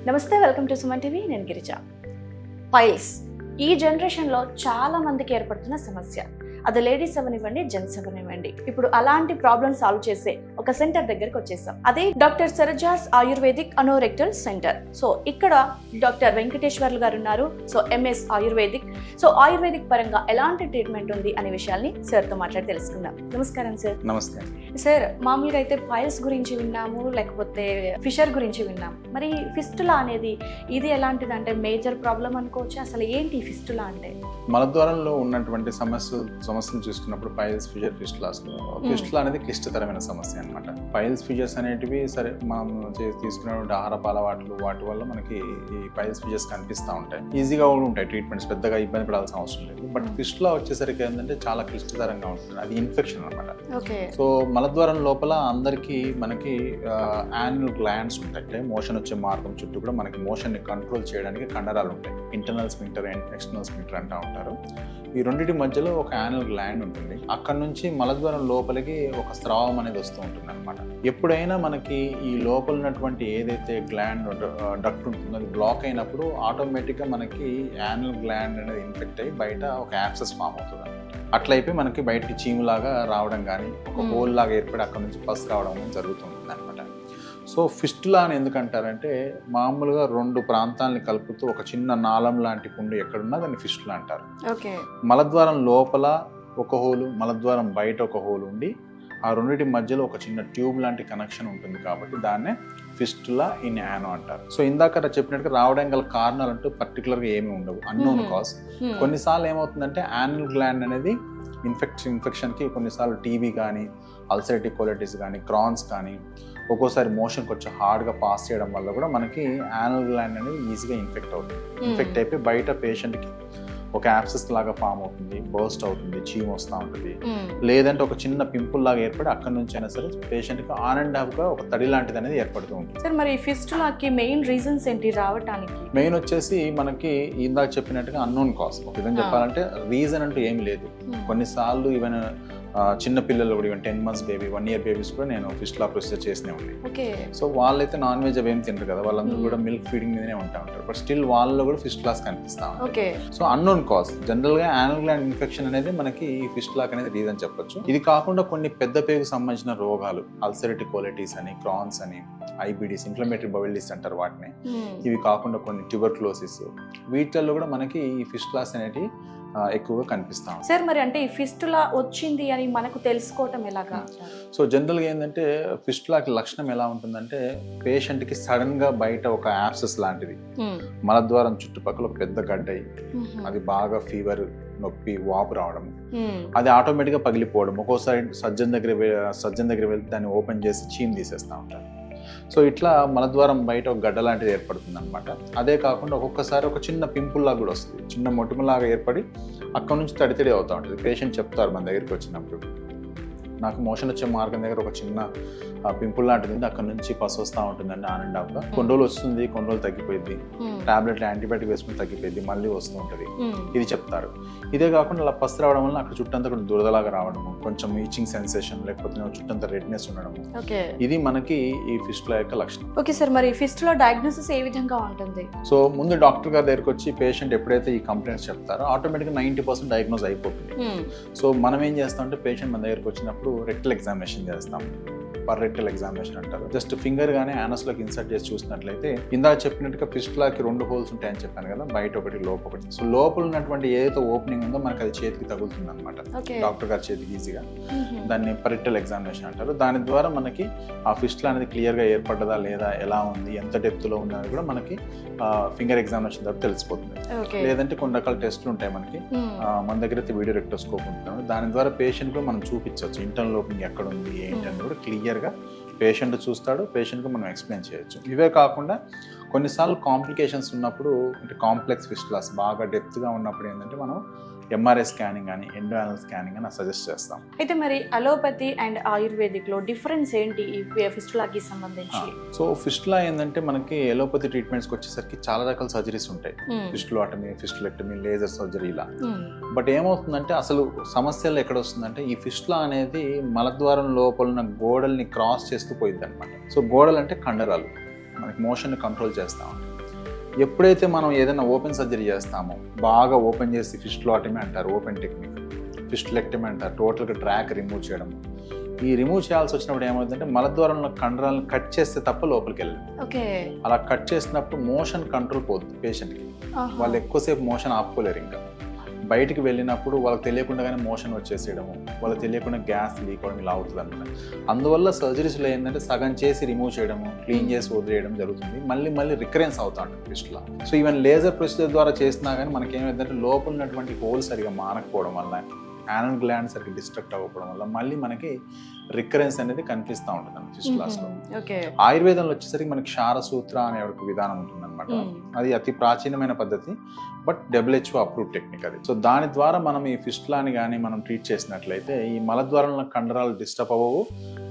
నమస్తే, welcome to Suman TV. నేను Girija. Piles ఈ జనరేషన్లో చాలా మందికి ఏర్పడుతున్న సమస్య. అది లేడీస్ అవనివ్వండి, జెంట్స్ అవనివ్వండి. ఇప్పుడు అలాంటి ప్రాబ్లమ్ సాల్వ్ చేసే ఒక సెంటర్ దగ్గరికి వచ్చేసాం. అదే doctor Sarajas ayurvedic anorectal centre. So ఇక్కడ డాక్టర్ వెంకటేశ్వర్లు గారు ఉన్నారు. So MS ayurvedic. So ayurvedic పరంగా ఎలాంటి ట్రీట్మెంట్ ఉంది అనే విషయాల్ని సార్తో మాట్లాడి తెలుసుకుందాం. నమస్కారం సార్. నమస్తే సార్. మామూలుగా అయితే పైల్స్ గురించి విన్నాము, లేకపోతే ఫిషర్ గురించి విన్నాము. మరి ఫిస్టులా అనేది ఇది ఎలాంటిది? అంటే మేజర్ ప్రాబ్లం అనుకోవచ్చు. అసలు ఏంటి ఫిస్టులా అంటే? మలద్వారంలో ఉన్నటువంటి సమస్యను చూసుకున్నప్పుడు పైల్స్, ఫిషర్, ఫిస్టులా అనేది క్లిష్టతరమైన సమస్య అనమాట. పైల్స్, ఫిషర్స్ అనేటివి సరే మనం తీసుకున్నటువంటి ఆహారపు అలవాట్లు వాటి వల్ల మనకి ఈ పైల్స్, ఫిషర్స్ కనిపిస్తూ ఉంటాయి. ఈజీగా కూడా ఉంటాయి ట్రీట్మెంట్స్, పెద్దగా ఇబ్బంది పడాల్సిన అవసరం లేదు. బట్ ఫిస్టులా వచ్చేసరికి ఏంటంటే చాలా క్లిష్టతరంగా ఉంటుంది. అది ఇన్ఫెక్షన్ అనమాట. సో మలద్వారం లోపల అందరికీ మనకి యాన్యుల్ గ్లాండ్స్ ఉంటాయి. అంటే మోషన్ వచ్చే మార్గం చుట్టూ కూడా మనకి మోషన్ ని కంట్రోల్ చేయడానికి కండరాలు ఉంటాయి. Internal sphincter and external sphincter అంటూ ఉంటారు. ఈ రెండింటి మధ్యలో ఒక యాన్యుల్ గ్లాండ్ ఉంటుంది. అక్కడ నుంచి మలద్వారం లోపలికి ఒక స్రావం అనేది వస్తూ ఉంటుంది అనమాట. ఎప్పుడైనా మనకి ఈ లోపల ఉన్నటువంటి ఏదైతే గ్లాండ్ డక్ట్ ఉంటుందో అది బ్లాక్ అయినప్పుడు ఆటోమేటిక్గా మనకి యాన్యుల్ గ్లాండ్ అనేది ఇన్ఫెక్ట్ అయ్యి బయట ఒక యాబ్సెస్ ఫామ్ అవుతుంది. అట్లయిపోయి మనకి బయటికి చీములాగా రావడం కానీ ఒక హోల్ లాగా ఏర్పడి అక్కడ నుంచి పసు రావడం కానీ జరుగుతుంటుంది అనమాట. సో ఫిస్టులా అని ఎందుకంటారంటే మామూలుగా రెండు ప్రాంతాలని కలుపుతూ ఒక చిన్న నాళం లాంటి కుండు ఎక్కడున్నా దాన్ని ఫిస్టులా అంటారు. మలద్వారం లోపల ఒక హోలు, మలద్వారం బయట ఒక హోలు ఉండి ఆ రెండింటి మధ్యలో ఒక చిన్న ట్యూబ్ లాంటి కనెక్షన్ ఉంటుంది కాబట్టి దాన్నే ఫిస్టులా ఇన్ యానో అంటారు. సో ఇందాక చెప్పినట్టుగా రావడం గల కారణాలు అంటూ పర్టికులర్గా ఏమీ ఉండవు, అన్నోన్ కాజ్. కొన్నిసార్లు ఏమవుతుందంటే యాన్యుల్ గ్లాండ్ అనేది ఇన్ఫెక్షన్కి కొన్నిసార్లు టీబీ కానీ, అల్సరేటివ్ కోలైటిస్ కానీ, క్రాన్స్ కానీ, ఒక్కోసారి మోషన్ కొంచెం హార్డ్గా పాస్ చేయడం వల్ల కూడా మనకి యాన్యుల్ గ్లాండ్ అనేది ఈజీగా ఇన్ఫెక్ట్ అవుతుంది. ఇన్ఫెక్ట్ అయిపోయి బయట పేషెంట్కి ఒక యాబ్సెస్ లాగా ఫామ్ అవుతుంది, బర్స్ట్ అవుతుంది, చీమ్ వస్తూ ఉంటుంది. లేదంటే ఒక చిన్న పింపుల్ లాగా ఏర్పడి అక్కడ నుంచి అయినా సరే పేషెంట్కి ఆన్ అండ్ హాఫ్గా ఒక తడి లాంటిది అనేది ఏర్పడుతూ ఉంటుంది. సార్, మరి ఫిస్టులాకి మెయిన్ రీజన్స్ ఏంటి రావడానికి? మెయిన్ వచ్చేసి మనకి ఇందాక చెప్పినట్టుగా అన్నోన్ కాజ్. ఒక విధంగా చెప్పాలంటే రీజన్ అంటూ ఏమి లేదు. కొన్నిసార్లు ఈవెన్ చిన్న పిల్లలు కూడా, even 10 months baby, 1 year babies కూడా నేను ఫిస్టులా ప్రొసీజర్ చేసినే ఉన్నాయి. సో వాళ్ళైతే నాన్ వెజ్ అవేం తింటారు కదా, వాళ్ళందరూ కూడా మిల్క్ ఫీడింగ్ మీదనే ఉంటారు. బట్ స్టిల్ వాళ్ళలో కూడా ఫిస్టులాస్ కనిపిస్తా ఉంటాయి. So unknown cause. జనరల్ గా యాన్యుల్ గ్లాండ్ ఇన్ఫెక్షన్ అనేది మనకి ఈ ఫిస్టులాక్ అనేది రీజన్ చెప్పొచ్చు. ఇది కాకుండా కొన్ని పెద్ద పేగుకు సంబంధించిన రోగాలు, అల్సరేటివ్ కోలైటిస్ అని, క్రాన్స్ అని, ఐబిడిస్, ఇన్ఫ్లమేటరీ బౌల్ డిసీజ్ అంటారు వాటిని. ఇవి కాకుండా కొన్ని ట్యూబర్క్లోసిస్, వీటిల్లో కూడా మనకి ఈ ఫిస్టులాస్ అనేటివి ఎక్కువగా కనిపిస్తాం. సార్, మరి అంటే ఈ ఫిస్టులా వచ్చింది అని మనకు తెలుసుకోవటం ఎలాగా? సో జనరల్గా ఏంటంటే ఫిస్టులాకి లక్షణం ఎలా ఉంటుందంటే పేషెంట్కి సడన్గా బయట ఒక యాబ్సెస్ లాంటిది మలద్వారం చుట్టుపక్కల ఒక పెద్ద గడ్డయి, అది బాగా ఫీవర్, నొప్పి, వాపు రావడం, అది ఆటోమేటిక్గా పగిలిపోవడం. ఒక్కోసారి సర్జన్ దగ్గర వెళ్తే దాన్ని ఓపెన్ చేసి చీమ్ తీసేస్తూ ఉంటారు. సో ఇట్లా మలద్వారం బయట ఒక గడ్డ లాంటిది ఏర్పడుతుంది అనమాట. అదే కాకుండా ఒక్కొక్కసారి ఒక చిన్న పింపుల్ లాగా కూడా వస్తుంది, చిన్న మొటిమలాగా ఏర్పడి అక్కడ నుంచి తడి అవుతూ ఉంటుంది. పేషెంట్ చెప్తారు మన దగ్గరికి వచ్చినప్పుడు, నాకు మోషన్ వచ్చే మార్గం దగ్గర ఒక చిన్న పింపుల్ లాంటిది ఉంది, అక్కడ నుంచి పసు వస్తూ ఉంటుందండి ఆన్ అండ్ హాఫ్గా. కొన్ని రోజులు వస్తుంది, కొన్ని రోజులు తగ్గిపోయింది, టాబ్లెట్లు యాంటీబయాటిక్ వేసుకుని తగ్గిపోయింది, మళ్ళీ వస్తూ ఉంటుంది, ఇది చెప్తారు. ఇదే కాకుండా అలా పసు రావడం వల్ల అక్కడ చుట్టంతా కొంచెం దురదలాగా రావడము, కొంచెం ఈచింగ్ సెన్సేషన్, లేకపోతే చుట్టంతా రెడ్నెస్ ఉండడము, ఇది మనకి ఈ ఫిస్టులా యొక్క లక్షణం. ఓకే సార్, మరి ఫిస్టులా డయాగ్నోసిస్ ఏ విధంగా ఉంటుంది? సో ముందు డాక్టర్ గారి దగ్గరికి వచ్చి పేషెంట్ ఎప్పుడైతే ఈ కంప్లైంట్స్ చెప్తారో ఆటోమేటిక్గా 90% డయాగ్నోస్ అయిపోతుంది. సో మనం ఏం చేస్తామంటే పేషెంట్ మన దగ్గరికి వచ్చినప్పుడు రెక్టల్ ఎగ్జామినేషన్ చేస్తాం. పర్రెక్టల్ ఎగ్జామినేషన్ అంటారు. జస్ట్ ఫింగర్ గానే యానస్లోకి ఇన్సర్ట్ చేసి చూసినట్లయితే ఇందాక చెప్పినట్టుగా ఫిస్టులాకి 2 హోల్స్ ఉంటాయని చెప్పాను కదా, బయట ఒకటి, లోపల ఒకటి. సో లోపల ఉన్నటువంటి ఏదైతే ఓపెనింగ్ ఉందో మనకి అది చేతికి తగులుతుంది అనమాట, డాక్టర్ గారి చేతికి ఈజీగా. దాన్ని పర్రెక్టల్ ఎగ్జామినేషన్ అంటారు. దాని ద్వారా మనకి ఆ ఫిస్టులా అనేది క్లియర్గా ఏర్పడ్డదా లేదా, ఎలా ఉంది, ఎంత డెప్త్లో ఉన్నది కూడా మనకి ఫింగర్ ఎగ్జామినేషన్ ద్వారా తెలిసిపోతుంది. లేదంటే కొన్ని రకాల టెస్టులు ఉంటాయి మనకి, మన దగ్గర అయితే వీడియో రెక్టోస్కోప్ ఉంటుంది, దాని ద్వారా పేషెంట్ కూడా మనం చూపించవచ్చు ఇంటర్నల్ ఓపెనింగ్ ఎక్కడ ఉంది ఏంటి అని కూడా క్లియర్గా పేషెంట్ చూస్తాడు, పేషెంట్కి మనం ఎక్స్ప్లెయిన్ చేయొచ్చు. ఇవే కాకుండా కొన్నిసార్లు కాంప్లికేషన్స్ ఉన్నప్పుడు, అంటే కాంప్లెక్స్ ఫిస్టులాస్ బాగా డెప్త్గా ఉన్నప్పుడు ఏంటంటే మనం ఎంఆర్ఐ స్కానింగ్ అని, ఎండోయానల్ స్కానింగ్ అని సజెస్ట్ చేస్తాం. అయితే మరి అలోపతి అండ్ ఆయుర్వేదిక్ లో డిఫరెన్స్ ఏంటి ఈ ఫిస్టులాకి సంబంధించి? సో ఫిస్టులా ఏంటంటే మనకి ఎలోపతి ట్రీట్మెంట్స్కి వచ్చేసరికి చాలా రకాల సర్జరీస్ ఉంటాయి, ఫిస్టులోటమీ, ఫిస్టులెక్టమీ, లేజర్ సర్జరీ ఇలా. బట్ ఏమవుతుందంటే అసలు సమస్యలు ఎక్కడ వస్తుందంటే ఈ ఫిస్టులా అనేది మలద్వారం లోపల ఉన్న గోడల్ని క్రాస్ చేస్తూ పోయింది అనమాట. సో గోడలు అంటే కండరాలు, మనకి మోషన్ కంట్రోల్ చేస్తూ ఉంటాయి. ఎప్పుడైతే మనం ఏదైనా ఓపెన్ సర్జరీ చేస్తామో, బాగా ఓపెన్ చేసి ఫిస్టులాటమీ అంటారు, ఓపెన్ టెక్నిక్, ఫిస్టులెక్టమీ అంటారు, టోటల్గా ట్రాక్ రిమూవ్ చేయడం. ఈ రిమూవ్ చేయాల్సి వచ్చినప్పుడు ఏమవుతుందంటే మలద్వారంలో కండరాలను కట్ చేస్తే తప్ప లోపలికి వెళ్ళదు. ఓకే. అలా కట్ చేసినప్పుడు మోషన్ కంట్రోల్ పోతుంది పేషెంట్కి. వాళ్ళు ఎక్కువసేపు మోషన్ ఆపుకోలేరు. ఇంకా బయటికి వెళ్ళినప్పుడు వాళ్ళకి తెలియకుండానే మోషన్ వచ్చేసేయడము, వాళ్ళకి తెలియకుండా గ్యాస్ లీక్ అవ్వడం ఇలా అవుతుంది అనమాట. అందువల్ల సర్జరీస్లో ఏంటంటే సగం చేసి రిమూవ్ చేయడము, క్లీన్ చేసి వదిలేయడం జరుగుతుంది. మళ్ళీ రికరెన్స్ అవుతా ఉంటుంది fistula. So even laser procedure ద్వారా చేసినా కానీ మనకి ఏమైందంటే లోపల ఉన్నటువంటి హోల్ సరిగా మానకపోవడం వల్ల, యానల్ గ్లాండ్ సరిగ్గా డిస్ట్రక్ట్ అవ్వకపోవడం వల్ల మళ్ళీ మనకి రికరెన్స్ అనేది కనిపిస్తూ ఉంటుంది అన్నమాట ఫిస్టులాస్లో. ఆయుర్వేదంలో వచ్చేసరికి మనకి క్షారసూత్ర అనే ఒక విధానం ఉంటుంది అనమాట. అది అతి ప్రాచీనమైన పద్ధతి, బట్ WHO అప్రూవ్డ్ టెక్నిక్ అది. సో దాని ద్వారా మనం ఈ ఫిస్టులాని కానీ మనం ట్రీట్ చేసినట్లయితే ఈ మలద్వారంలో కండరాలు డిస్టర్బ్ అవ్వవు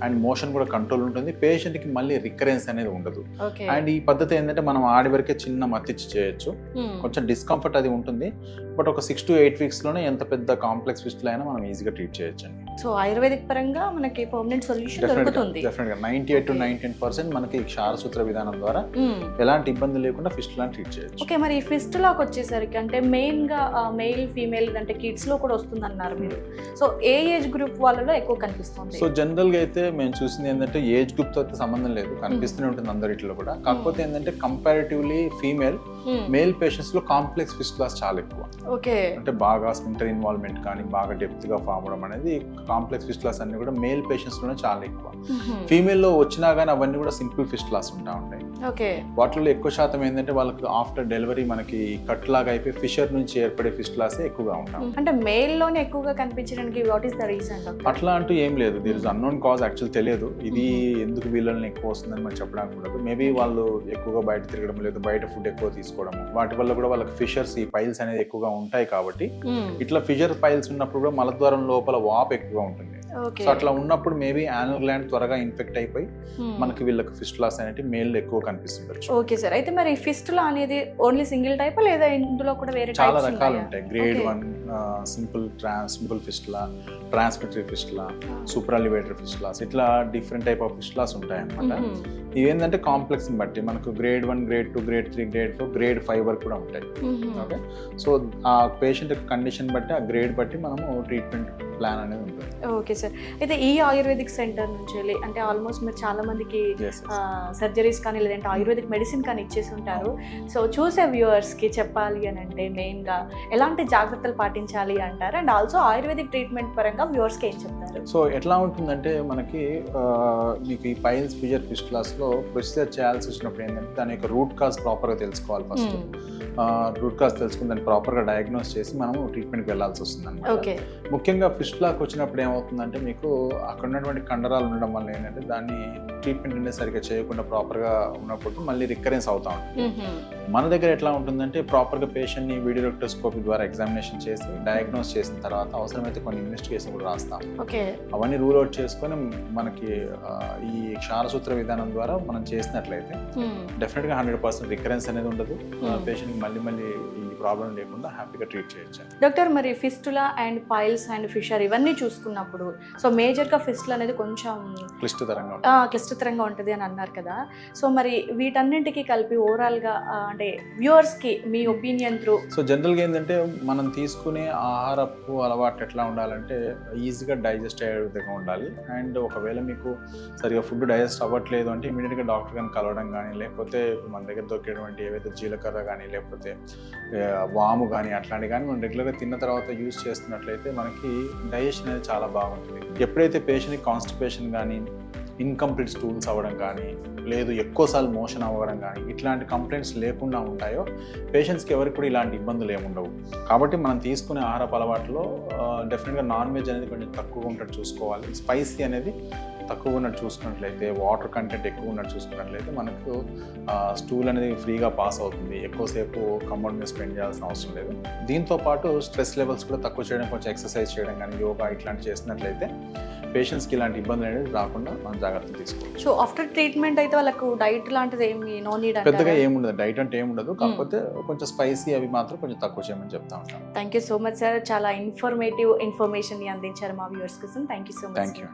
అండ్ మోషన్ కూడా కంట్రోల్ ఉంటుంది. పేషెంట్కి మళ్ళీ రికరెన్స్ అనేది ఉండదు. అండ్ ఈ పద్ధతి ఏంటంటే మనం ఆడి వరకే చిన్న మత్తిచ్చి చేయొచ్చు. కొంచెం డిస్కంఫర్ట్ అది ఉంటుంది, బట్ ఒక 6 to 8 weeks లోనే ఎంత పెద్ద కాంప్లెక్స్ ఫిస్టులు అయినా మనం ఈజీగా ట్రీట్ చేయొచ్చు అండి. సో ఆయుర్వేదిక్ పరంగా మనకి పర్మనెంట్ సొల్యూషన్ దొరుకుతుంది. డెఫినెట్గా 98 to 99% మనకి క్షారసూత్ర విధానం ద్వారా ఎలాంటి ఇబ్బంది లేకుండా ఫిస్టులాని ట్రీట్ చేయొచ్చు. ఓకే, మరి ఈ ఫిస్టులాకి వచ్చేసరికి అంటే మెయిన్ గా మెయిల్ ఫీమేల్ అంటే కిడ్స్ లో కూడా వస్తుంది అన్నారు మీరు. సో ఏ ఏజ్ గ్రూప్ వాళ్ళలో ఎక్కువ కనిపిస్తుంది? సో జనరల్ గా అయితే మేము చూసింది ఏంటంటే ఏజ్ గ్రూప్ తో అయితే సంబంధం లేదు, కనిపిస్తూనే ఉంటుంది అందరిలో కూడా. కాకపోతే ఏంటంటే కంపారిటివ్లీ ఫీమేల్ మేల్ పేషెంట్స్ లో కాంప్లెక్స్ ఫిస్టులాస్ చాలా ఎక్కువ. ఓకే. అంటే బాగా స్పింటర్ ఇన్వాల్వ్మెంట్ కానీ బాగా డెప్త్ గా ఫామ్ అవడం అనేది కాంప్లెక్స్ ఫిస్టులాస్ అన్ని కూడా మేల్ పేషెంట్స్ లోనే చాలా ఎక్కువ. ఫీమేల్ లో వచ్చినా కానీ అవన్నీ కూడా సింపుల్ ఫిస్టులాస్ ఉంటా ఉంటాయి. ఓకే. వాటిలో ఎక్కువ శాతం ఏంటంటే వాళ్ళకి ఆఫ్టర్ డెలివరీ మనకి కట్ లాగా అయిపోయి ఫిషర్ నుంచి ఏర్పడే ఫిస్టులాసే ఎక్కువగా ఉంటాయి. అంటే మేల్ లోనే ఎక్కువగా కనిపించడానికి వాట్ ఈస్ ద రీజన్? అట్లా అంటూ ఏం లేదు, there is unknown cause. Actual తెలియదు ఇది ఎందుకు వీళ్ళని ఎక్కువ వస్తుందని మనం చెప్పడానికి ఉండదు. మేబీ వాళ్ళు ఎక్కువగా బయట తిరగడం, లేదా బయట ఫుడ్ ఎక్కువ తీసుకోవడం, వాటి వల్ల కూడా వాళ్ళకి ఫిషర్స్ ఈ పైల్స్ అనేది ఎక్కువగా ఉంటాయి. కాబట్టి ఇట్లా ఫిషర్ పైల్స్ ఉన్నప్పుడు కూడా మలద్వారం లోపల వాప్ ఎక్కువగా ఉంటుంది. సో అట్లా ఉన్నప్పుడు మేబీ యానల్ గ్లాండ్ త్వరగా ఇన్ఫెక్ట్ అయిపోయి మనకి వీళ్ళకి ఫిస్టులాస్ అనేవి మేల్ ఎక్కువ కనిపిస్తుండొచ్చు. Okay sir. అయితే మరి ఫిస్టులా అనేది ఓన్లీ సింగిల్ టైప్ లేదా ఇందులో కూడా వేరే చాలా రకాలు ఉంటాయి. గ్రేడ్ 1 సింపుల్ ఫిస్టులా, ట్రాన్స్మిటరీ ఫిస్టులా, సూపరాలివేటరీ ఫిస్టులాస్, ఇట్లా డిఫరెంట్ టైప్ ఆఫ్ ఫిస్టులాస్ ఉంటాయి అన్నమాట. ఇవి ఏంటంటే కాంప్లెక్స్ బట్టి మనకు grade 1, grade 2, grade 3, grade 4, grade 5 వరకు కూడా ఉంటాయి. ఓకే. సో ఆ పేషెంట్ కండిషన్ బట్టి, ఆ గ్రేడ్ బట్టి మనము ట్రీట్మెంట్ ప్లాన్ అనేది ఉంటుంది. Okay sir. అయితే ఈ ఆయుర్వేదిక్ సెంటర్ నుంచి వెళ్ళి అంటే ఆల్మోస్ట్ మీరు చాలా మందికి సర్జరీస్ కానీ లేదంటే ఆయుర్వేదిక్ మెడిసిన్ కానీ ఇచ్చేసి ఉంటారు. సో చూసే వ్యూవర్స్ కి చెప్పాలి అని అంటే మెయిన్ గా ఎలాంటి జాగ్రత్తలు పాటించాలి అంటారు? అండ్ ఆల్సో ఆయుర్వేదిక్ ట్రీట్మెంట్ పరంగా వ్యూవర్స్ కి ఏం చెప్తారు? సో ఎట్లా ఉంటుందంటే మనకి మీకు ఈ పైల్స్, ఫిషర్, ఫిస్టులాస్ లో ప్రొసీజర్ చేయాల్సి వచ్చినప్పుడు ఏంటంటే దాని యొక్క రూట్ కాజ్ ప్రాపర్ గా తెలుసుకోవాలి. ఫస్ట్ రూట్ కాజ్ తెలుసుకుని దాన్ని ప్రాపర్ గా డయాగ్నోస్ చేసి మనము ట్రీట్మెంట్కి వెళ్ళాల్సి వస్తుంది అన్నమాట. ముఖ్యంగా ఫిస్టులాకి వచ్చినప్పుడు ఏమవుతుందంటే మీకు అక్కడ ఉన్నటువంటి కండరాలు ఉండడం వల్ల ఏంటంటే దాన్ని ట్రీట్మెంట్ అనేది సరిగ్గా చేయకుండా ప్రాపర్గా ఉన్నప్పుడు మళ్ళీ రికరెన్స్ అవుతా ఉంటుంది. మన దగ్గర ఎట్లా ఉంటుందంటే ప్రాపర్గా పేషెంట్ని వీడియోరెక్టోస్కోపీ ద్వారా ఎగ్జామినేషన్ చేసి డయాగ్నోస్ చేసిన తర్వాత అవసరమైతే కొన్ని ఇన్వెస్టిగేషన్ కూడా రాస్తాం. అవన్నీ రూల్ అవుట్ చేసుకొని మనకి ఈ క్షారసూత్ర విధానం ద్వారా మనం చేసినట్లయితే డెఫినెట్గా 100% రికరెన్స్ అనేది ఉండదు. పేషెంట్కి మళ్ళీ ఈ ప్రాబ్లం లేకుండా హ్యాపీగా ట్రీట్ చేయొచ్చు. డాక్టర్, మరి fistula and piles and fissure ఇవన్నీ చూసుకున్నప్పుడు సో మేజర్గా ఫిస్టులా అనేది కొంచెం క్లిష్టతరంగా ఉంటుంది అని అన్నారు కదా. సో మరి వీటన్నింటికి కలిపి ఓవరాల్గా అంటే వ్యూవర్స్కి మీ ఒపీనియన్ త్రూ? సో జనరల్గా ఏంటంటే మనం తీసుకునే ఆహారపు అలవాటు ఎట్లా ఉండాలంటే ఈజీగా డైజెస్ట్ అయ్యే విధంగా ఉండాలి. అండ్ ఒకవేళ మీకు సరిగా ఫుడ్ డైజెస్ట్ అవ్వట్లేదు అంటే ఇమీడియట్గా డాక్టర్ గారిని కలవడం కానీ, లేకపోతే మన దగ్గర దొరికేటువంటి ఏవైతే జీలకర్ర కానీ లేకపోతే వాము కానీ అట్లాంటివి కానీ మనం రెగ్యులర్గా తిన్న తర్వాత యూజ్ చేస్తున్నట్లయితే మనకి డైజెషన్ అనేది చాలా బాగుంటుంది. ఎప్పుడైతే పేషెంట్కి కాన్స్టిపేషన్ కానీ, ఇన్కంప్లీట్ స్టూల్స్ అవ్వడం కానీ, లేదు ఎక్కువసార్లు మోషన్ అవ్వడం కానీ ఇట్లాంటి కంప్లైంట్స్ లేకుండా ఉంటాయో పేషెంట్స్కి ఎవరికి కూడా ఇలాంటి ఇబ్బందులు ఏముండవు. కాబట్టి మనం తీసుకునే ఆహారపు అలవాట్లో డెఫినెట్గా నాన్ వెజ్ అనేది కొంచెం తక్కువగా ఉన్నట్టు చూసుకోవాలి. స్పైసీ అనేది తక్కువ ఉన్నట్టు చూసుకున్నట్లయితే, వాటర్ కంటెంట్ ఎక్కువ ఉన్నట్టు చూసుకున్నట్లయితే మనకు స్టూల్ అనేది ఫ్రీగా పాస్ అవుతుంది. ఎక్కువసేపు కంపౌండ్ మీద స్పెండ్ చేయాల్సిన అవసరం లేదు. దీంతో పాటు స్ట్రెస్ లెవెల్స్ కూడా తక్కువ చేయడం, కొంచెం ఎక్సర్సైజ్ చేయడం కానీ, యోగా ఇట్లాంటి చేసినట్లయితే పేషెంట్స్కి ఇలాంటి ఇబ్బందులు అనేది రాకుండా మనం జాగ్రత్తలు తీసుకోవాలి. సో ఆఫ్టర్ ట్రీట్మెంట్ అయితే వాళ్ళకు డైట్ లాంటిది ఏమి నో నీడ్ పెద్దగా ఏముండదు, డైట్ అంటే ఏముండదు. కాకపోతే కొంచెం స్పైసీ అవి మాత్రం కొంచెం తక్కువ చేయమని చెప్తా ఉంటాం. Thank you so much sir, చాలా ఇన్ఫర్మేటివ్ ఇన్ఫర్మేషన్ అందించారు మా వ్యూవర్స్ కోసం. Thank you so much. Thank you.